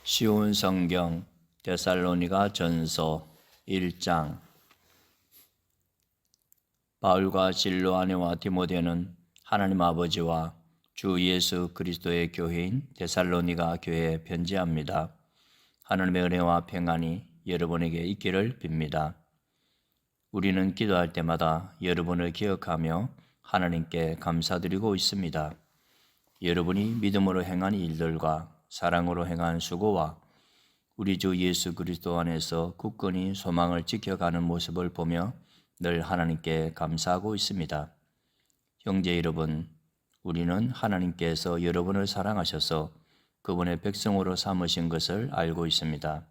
쉬운 성경 데살로니가 전서 1장. 바울과 실로아네와 디모데는 하나님 아버지와 주 예수 그리스도의 교회인 데살로니가 교회에 편지합니다. 하나님의 은혜와 평안이 여러분에게 있기를 빕니다. 우리는 기도할 때마다 여러분을 기억하며 하나님께 감사드리고 있습니다. 여러분이 믿음으로 행한 일들과 사랑으로 행한 수고와 우리 주 예수 그리스도 안에서 굳건히 소망을 지켜가는 모습을 보며 늘 하나님께 감사하고 있습니다. 형제 여러분, 우리는 하나님께서 여러분을 사랑하셔서 그분의 백성으로 삼으신 것을 알고 있습니다.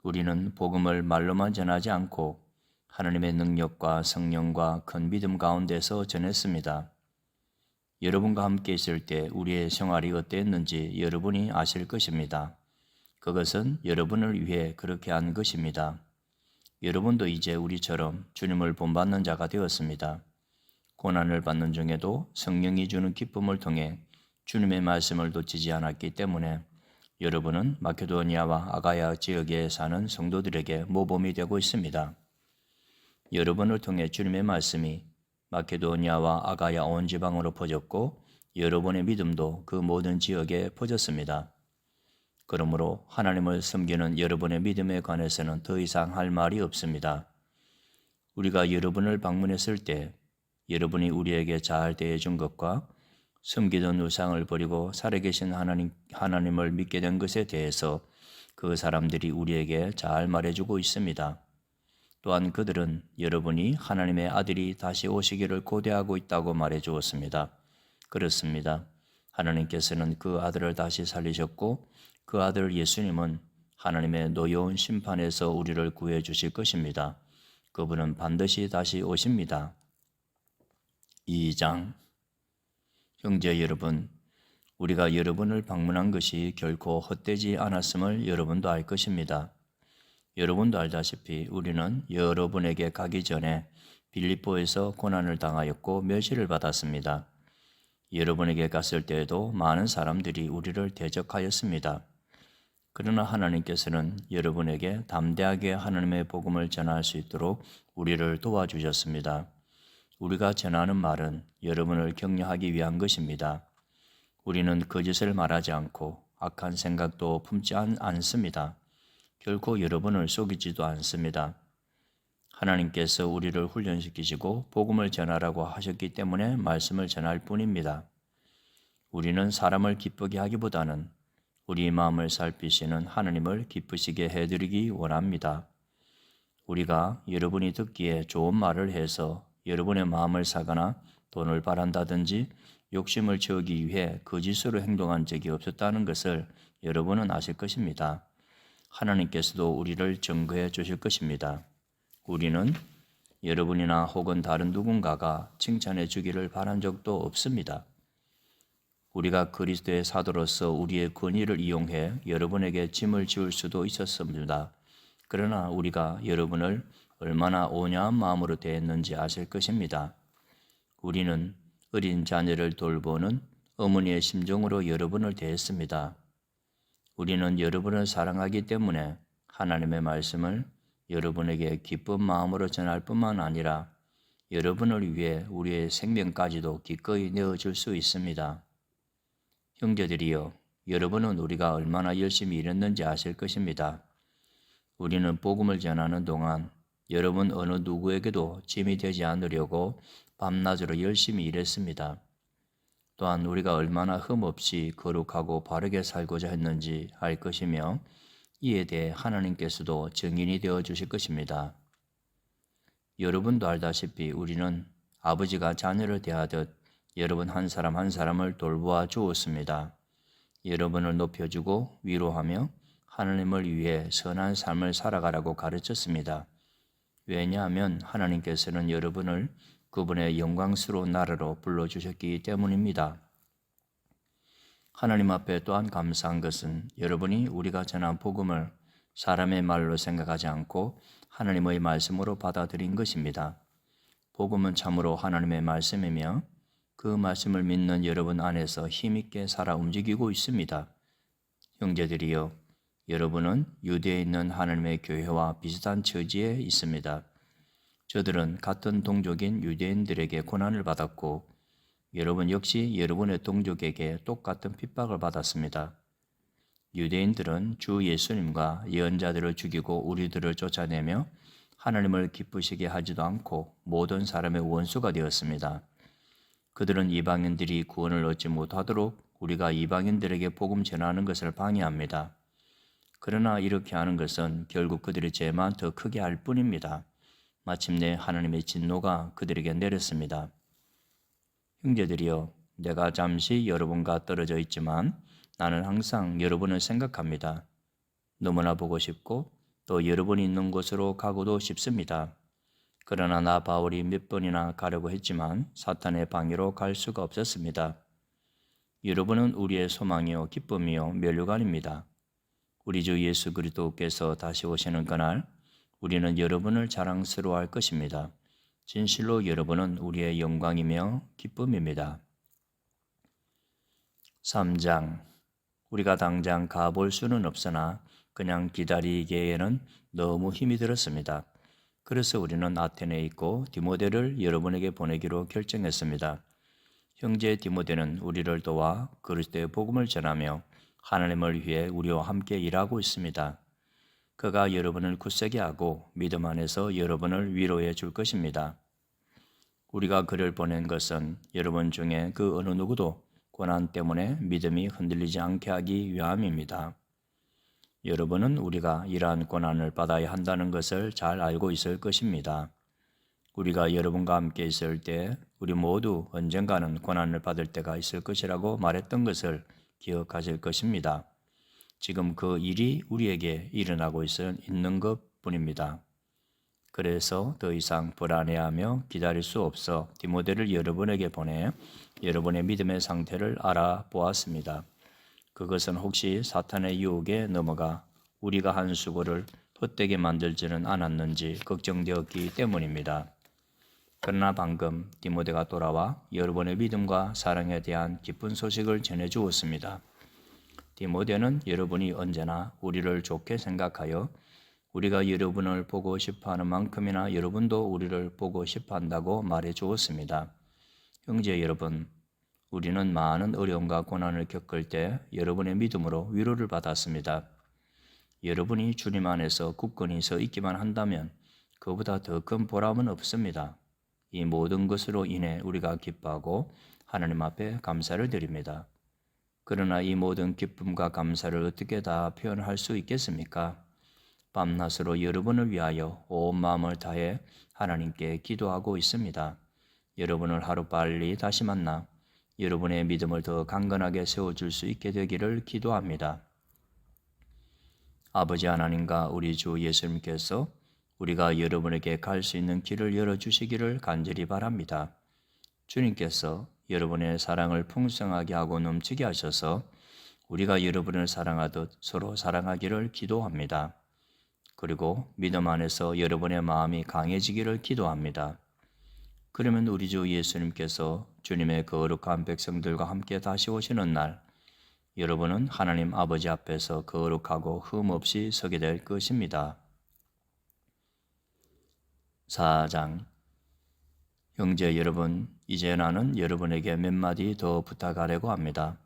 우리는 복음을 말로만 전하지 않고 하나님의 능력과 성령과 큰 믿음 가운데서 전했습니다. 여러분과 함께 있을 때 우리의 생활이 어땠는지 여러분이 아실 것입니다. 그것은 여러분을 위해 그렇게 한 것입니다. 여러분도 이제 우리처럼 주님을 본받는 자가 되었습니다. 고난을 받는 중에도 성령이 주는 기쁨을 통해 주님의 말씀을 놓치지 않았기 때문에 여러분은 마케도니아와 아가야 지역에 사는 성도들에게 모범이 되고 있습니다. 여러분을 통해 주님의 말씀이 마케도니아와 아가야 온 지방으로 퍼졌고 여러분의 믿음도 그 모든 지역에 퍼졌습니다. 그러므로 하나님을 섬기는 여러분의 믿음에 관해서는 더 이상 할 말이 없습니다. 우리가 여러분을 방문했을 때 여러분이 우리에게 잘 대해준 것과 섬기던 우상을 버리고 살아계신 하나님을 믿게 된 것에 대해서 그 사람들이 우리에게 잘 말해주고 있습니다. 또한 그들은 여러분이 하나님의 아들이 다시 오시기를 고대하고 있다고 말해주었습니다. 그렇습니다. 하나님께서는 그 아들을 다시 살리셨고 그 아들 예수님은 하나님의 노여운 심판에서 우리를 구해 주실 것입니다. 그분은 반드시 다시 오십니다. 2장. 형제 여러분, 우리가 여러분을 방문한 것이 결코 헛되지 않았음을 여러분도 알 것입니다. 여러분도 알다시피 우리는 여러분에게 가기 전에 빌립보에서 고난을 당하였고 멸시를 받았습니다. 여러분에게 갔을 때에도 많은 사람들이 우리를 대적하였습니다. 그러나 하나님께서는 여러분에게 담대하게 하나님의 복음을 전할 수 있도록 우리를 도와주셨습니다. 우리가 전하는 말은 여러분을 격려하기 위한 것입니다. 우리는 거짓을 말하지 않고 악한 생각도 품지 않습니다. 결코 여러분을 속이지도 않습니다. 하나님께서 우리를 훈련시키시고 복음을 전하라고 하셨기 때문에 말씀을 전할 뿐입니다. 우리는 사람을 기쁘게 하기보다는 우리 마음을 살피시는 하나님을 기쁘시게 해드리기 원합니다. 우리가 여러분이 듣기에 좋은 말을 해서 여러분의 마음을 사거나 돈을 바란다든지 욕심을 채우기 위해 거짓으로 행동한 적이 없었다는 것을 여러분은 아실 것입니다. 하나님께서도 우리를 증거해 주실 것입니다. 우리는 여러분이나 혹은 다른 누군가가 칭찬해 주기를 바란 적도 없습니다. 우리가 그리스도의 사도로서 우리의 권위를 이용해 여러분에게 짐을 지울 수도 있었습니다. 그러나 우리가 여러분을 얼마나 온유한 마음으로 대했는지 아실 것입니다. 우리는 어린 자녀를 돌보는 어머니의 심정으로 여러분을 대했습니다. 우리는 여러분을 사랑하기 때문에 하나님의 말씀을 여러분에게 기쁜 마음으로 전할 뿐만 아니라 여러분을 위해 우리의 생명까지도 기꺼이 내어줄 수 있습니다. 형제들이여, 여러분은 우리가 얼마나 열심히 일했는지 아실 것입니다. 우리는 복음을 전하는 동안 여러분 어느 누구에게도 짐이 되지 않으려고 밤낮으로 열심히 일했습니다. 또한 우리가 얼마나 흠없이 거룩하고 바르게 살고자 했는지 알 것이며 이에 대해 하나님께서도 증인이 되어 주실 것입니다. 여러분도 알다시피 우리는 아버지가 자녀를 대하듯 여러분 한 사람 한 사람을 돌보아 주었습니다. 여러분을 높여주고 위로하며 하나님을 위해 선한 삶을 살아가라고 가르쳤습니다. 왜냐하면 하나님께서는 여러분을 그분의 영광스러운 나라로 불러주셨기 때문입니다. 하나님 앞에 또한 감사한 것은 여러분이 우리가 전한 복음을 사람의 말로 생각하지 않고 하나님의 말씀으로 받아들인 것입니다. 복음은 참으로 하나님의 말씀이며 그 말씀을 믿는 여러분 안에서 힘있게 살아 움직이고 있습니다. 형제들이여, 여러분은 유대에 있는 하나님의 교회와 비슷한 처지에 있습니다. 저들은 같은 동족인 유대인들에게 고난을 받았고 여러분 역시 여러분의 동족에게 똑같은 핍박을 받았습니다. 유대인들은 주 예수님과 예언자들을 죽이고 우리들을 쫓아내며 하나님을 기쁘시게 하지도 않고 모든 사람의 원수가 되었습니다. 그들은 이방인들이 구원을 얻지 못하도록 우리가 이방인들에게 복음 전하는 것을 방해합니다. 그러나 이렇게 하는 것은 결국 그들의 죄만 더 크게 할 뿐입니다. 마침내 하나님의 진노가 그들에게 내렸습니다. 형제들이여, 내가 잠시 여러분과 떨어져 있지만 나는 항상 여러분을 생각합니다. 너무나 보고 싶고 또 여러분이 있는 곳으로 가고도 싶습니다. 그러나 나 바울이 몇 번이나 가려고 했지만 사탄의 방해로 갈 수가 없었습니다. 여러분은 우리의 소망이요 기쁨이요 면류관입니다. 우리 주 예수 그리스도께서 다시 오시는 그날 우리는 여러분을 자랑스러워할 것입니다. 진실로 여러분은 우리의 영광이며 기쁨입니다. 3장. 우리가 당장 가볼 수는 없으나 그냥 기다리기에는 너무 힘이 들었습니다. 그래서 우리는 아테네에 있고 디모데를 여러분에게 보내기로 결정했습니다. 형제 디모데는 우리를 도와 그리스도의 복음을 전하며 하나님을 위해 우리와 함께 일하고 있습니다. 그가 여러분을 굳세게 하고 믿음 안에서 여러분을 위로해 줄 것입니다. 우리가 그를 보낸 것은 여러분 중에 그 어느 누구도 고난 때문에 믿음이 흔들리지 않게 하기 위함입니다. 여러분은 우리가 이러한 고난을 받아야 한다는 것을 잘 알고 있을 것입니다. 우리가 여러분과 함께 있을 때 우리 모두 언젠가는 고난을 받을 때가 있을 것이라고 말했던 것을 기억하실 것입니다. 지금 그 일이 우리에게 일어나고 있는 것뿐입니다. 그래서 더 이상 불안해하며 기다릴 수 없어 디모데를 여러분에게 보내 여러분의 믿음의 상태를 알아보았습니다. 그것은 혹시 사탄의 유혹에 넘어가 우리가 한 수고를 헛되게 만들지는 않았는지 걱정되었기 때문입니다. 그러나 방금 디모데가 돌아와 여러분의 믿음과 사랑에 대한 기쁜 소식을 전해주었습니다. 디모데는 여러분이 언제나 우리를 좋게 생각하여 우리가 여러분을 보고 싶어하는 만큼이나 여러분도 우리를 보고 싶어한다고 말해 주었습니다. 형제 여러분, 우리는 많은 어려움과 고난을 겪을 때 여러분의 믿음으로 위로를 받았습니다. 여러분이 주님 안에서 굳건히 서 있기만 한다면 그보다 더 큰 보람은 없습니다. 이 모든 것으로 인해 우리가 기뻐하고 하나님 앞에 감사를 드립니다. 그러나 이 모든 기쁨과 감사를 어떻게 다 표현할 수 있겠습니까? 밤낮으로 여러분을 위하여 온 마음을 다해 하나님께 기도하고 있습니다. 여러분을 하루빨리 다시 만나 여러분의 믿음을 더 강건하게 세워줄 수 있게 되기를 기도합니다. 아버지 하나님과 우리 주 예수님께서 우리가 여러분에게 갈 수 있는 길을 열어주시기를 간절히 바랍니다. 주님께서 여러분의 사랑을 풍성하게 하고 넘치게 하셔서 우리가 여러분을 사랑하듯 서로 사랑하기를 기도합니다. 그리고 믿음 안에서 여러분의 마음이 강해지기를 기도합니다. 그러면 우리 주 예수님께서 주님의 거룩한 백성들과 함께 다시 오시는 날 여러분은 하나님 아버지 앞에서 거룩하고 흠없이 서게 될 것입니다. 4장. 형제 여러분, 이제 나는 여러분에게 몇 마디 더 부탁하려고 합니다.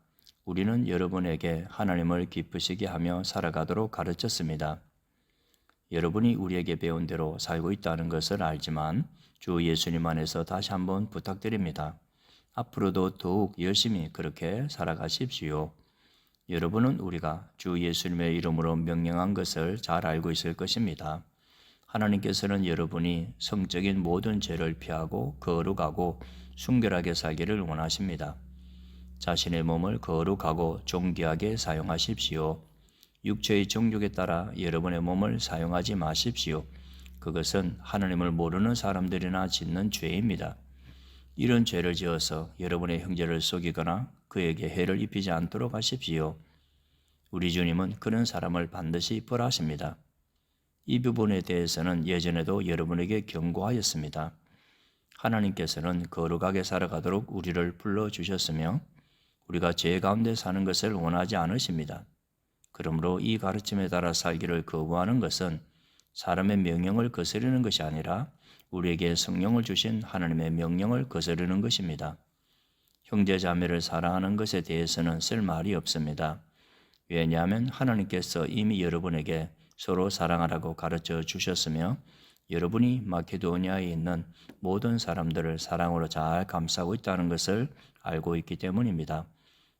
우리는 여러분에게 하나님을 기쁘시게 하며 살아가도록 가르쳤습니다. 여러분이 우리에게 배운 대로 살고 있다는 것을 알지만 주 예수님 안에서 다시 한번 부탁드립니다. 앞으로도 더욱 열심히 그렇게 살아가십시오. 여러분은 우리가 주 예수님의 이름으로 명령한 것을 잘 알고 있을 것입니다. 하나님께서는 여러분이 성적인 모든 죄를 피하고 거룩하고 순결하게 살기를 원하십니다. 자신의 몸을 거룩하고 존귀하게 사용하십시오. 육체의 정욕에 따라 여러분의 몸을 사용하지 마십시오. 그것은 하나님을 모르는 사람들이나 짓는 죄입니다. 이런 죄를 지어서 여러분의 형제를 속이거나 그에게 해를 입히지 않도록 하십시오. 우리 주님은 그런 사람을 반드시 벌하십니다. 이 부분에 대해서는 예전에도 여러분에게 경고하였습니다. 하나님께서는 거룩하게 살아가도록 우리를 불러주셨으며 우리가 죄 가운데 사는 것을 원하지 않으십니다. 그러므로 이 가르침에 따라 살기를 거부하는 것은 사람의 명령을 거스르는 것이 아니라 우리에게 성령을 주신 하나님의 명령을 거스르는 것입니다. 형제 자매를 사랑하는 것에 대해서는 쓸 말이 없습니다. 왜냐하면 하나님께서 이미 여러분에게 서로 사랑하라고 가르쳐 주셨으며 여러분이 마케도니아에 있는 모든 사람들을 사랑으로 잘 감싸고 있다는 것을 알고 있기 때문입니다.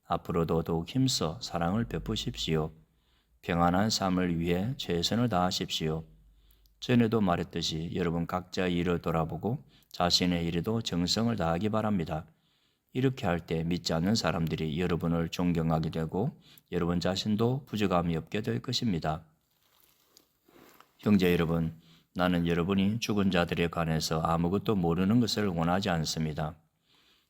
앞으로도 더욱 힘써 사랑을 베푸십시오. 평안한 삶을 위해 최선을 다하십시오. 전에도 말했듯이 여러분 각자의 일을 돌아보고 자신의 일에도 정성을 다하기 바랍니다. 이렇게 할 때 믿지 않는 사람들이 여러분을 존경하게 되고 여러분 자신도 부족함이 없게 될 것입니다. 형제 여러분, 나는 여러분이 죽은 자들에 관해서 아무것도 모르는 것을 원하지 않습니다.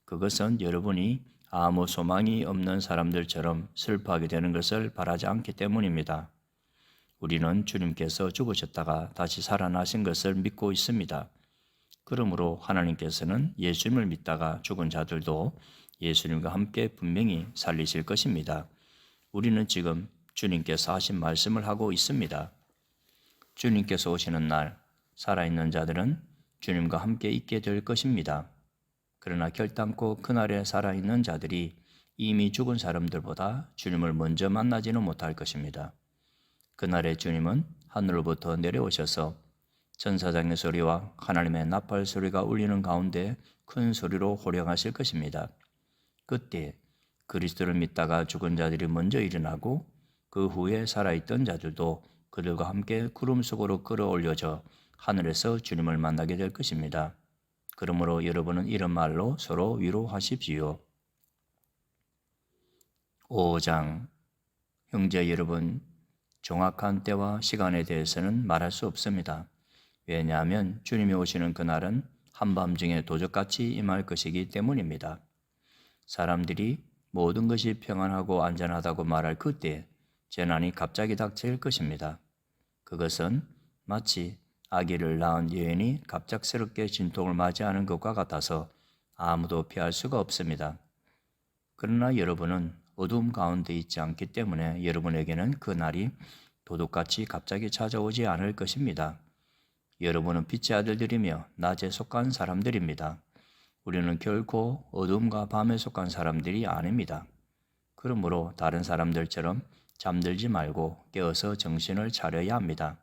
그것은 여러분이 아무 소망이 없는 사람들처럼 슬퍼하게 되는 것을 바라지 않기 때문입니다. 우리는 주님께서 죽으셨다가 다시 살아나신 것을 믿고 있습니다. 그러므로 하나님께서는 예수님을 믿다가 죽은 자들도 예수님과 함께 분명히 살리실 것입니다. 우리는 지금 주님께서 하신 말씀을 하고 있습니다. 주님께서 오시는 날 살아있는 자들은 주님과 함께 있게 될 것입니다. 그러나 결단코 그날에 살아있는 자들이 이미 죽은 사람들보다 주님을 먼저 만나지는 못할 것입니다. 그날에 주님은 하늘로부터 내려오셔서 천사장의 소리와 하나님의 나팔 소리가 울리는 가운데 큰 소리로 호령하실 것입니다. 그때 그리스도를 믿다가 죽은 자들이 먼저 일어나고 그 후에 살아있던 자들도 그들과 함께 구름 속으로 끌어올려져 하늘에서 주님을 만나게 될 것입니다. 그러므로 여러분은 이런 말로 서로 위로하십시오. 5장 형제 여러분, 정확한 때와 시간에 대해서는 말할 수 없습니다. 왜냐하면 주님이 오시는 그날은 한밤중에 도적같이 임할 것이기 때문입니다. 사람들이 모든 것이 평안하고 안전하다고 말할 그때 재난이 갑자기 닥칠 것입니다. 그것은 마치 아기를 낳은 여인이 갑작스럽게 진통을 맞이하는 것과 같아서 아무도 피할 수가 없습니다. 그러나 여러분은 어두움 가운데 있지 않기 때문에 여러분에게는 그 날이 도둑같이 갑자기 찾아오지 않을 것입니다. 여러분은 빛의 아들들이며 낮에 속한 사람들입니다. 우리는 결코 어둠과 밤에 속한 사람들이 아닙니다. 그러므로 다른 사람들처럼 잠들지 말고 깨어서 정신을 차려야 합니다.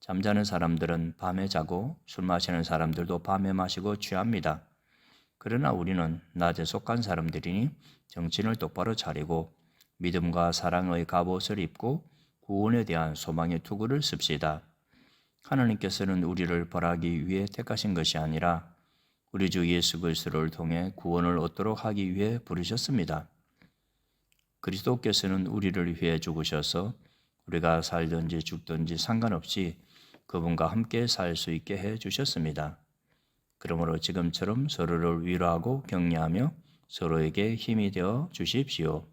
잠자는 사람들은 밤에 자고 술 마시는 사람들도 밤에 마시고 취합니다. 그러나 우리는 낮에 속한 사람들이니 정신을 똑바로 차리고 믿음과 사랑의 갑옷을 입고 구원에 대한 소망의 투구를 씁시다. 하나님께서는 우리를 벌하기 위해 택하신 것이 아니라 우리 주 예수 그리스도를 통해 구원을 얻도록 하기 위해 부르셨습니다. 그리스도께서는 우리를 위해 죽으셔서 우리가 살든지 죽든지 상관없이 그분과 함께 살 수 있게 해 주셨습니다. 그러므로 지금처럼 서로를 위로하고 격려하며 서로에게 힘이 되어 주십시오.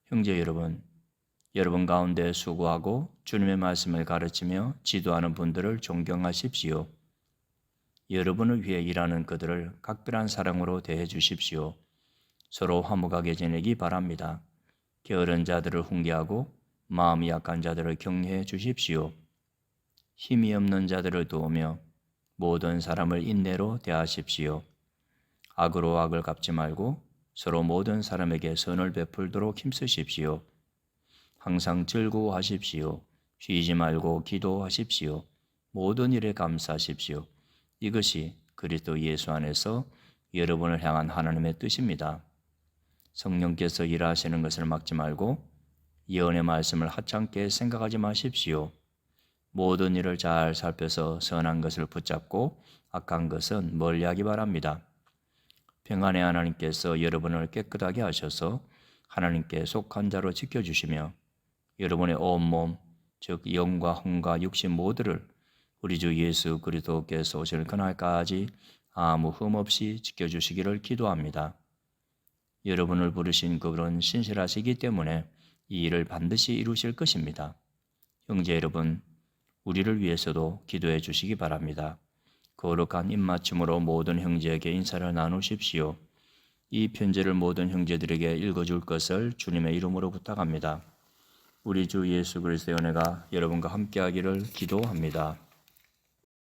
형제 여러분, 여러분 가운데 수고하고 주님의 말씀을 가르치며 지도하는 분들을 존경하십시오. 여러분을 위해 일하는 그들을 각별한 사랑으로 대해 주십시오. 서로 화목하게 지내기 바랍니다. 게으른 자들을 훈계하고 마음이 약한 자들을 격려해 주십시오. 힘이 없는 자들을 도우며 모든 사람을 인내로 대하십시오. 악으로 악을 갚지 말고 서로 모든 사람에게 선을 베풀도록 힘쓰십시오. 항상 즐거워하십시오. 쉬지 말고 기도하십시오. 모든 일에 감사하십시오. 이것이 그리스도 예수 안에서 여러분을 향한 하나님의 뜻입니다. 성령께서 일하시는 것을 막지 말고 예언의 말씀을 하찮게 생각하지 마십시오. 모든 일을 잘 살펴서 선한 것을 붙잡고 악한 것은 멀리하기 바랍니다. 평안의 하나님께서 여러분을 깨끗하게 하셔서 하나님께 속한 자로 지켜주시며 여러분의 온몸, 즉 영과 혼과 육신 모두를 우리 주 예수 그리스도께서 오실 그날까지 아무 흠 없이 지켜주시기를 기도합니다. 여러분을 부르신 그분은 신실하시기 때문에 이 일을 반드시 이루실 것입니다. 형제 여러분, 우리를 위해서도 기도해 주시기 바랍니다. 거룩한 입맞춤으로 모든 형제에게 인사를 나누십시오. 이 편지를 모든 형제들에게 읽어줄 것을 주님의 이름으로 부탁합니다. 우리 주 예수 그리스도의 은혜가 여러분과 함께하기를 기도합니다.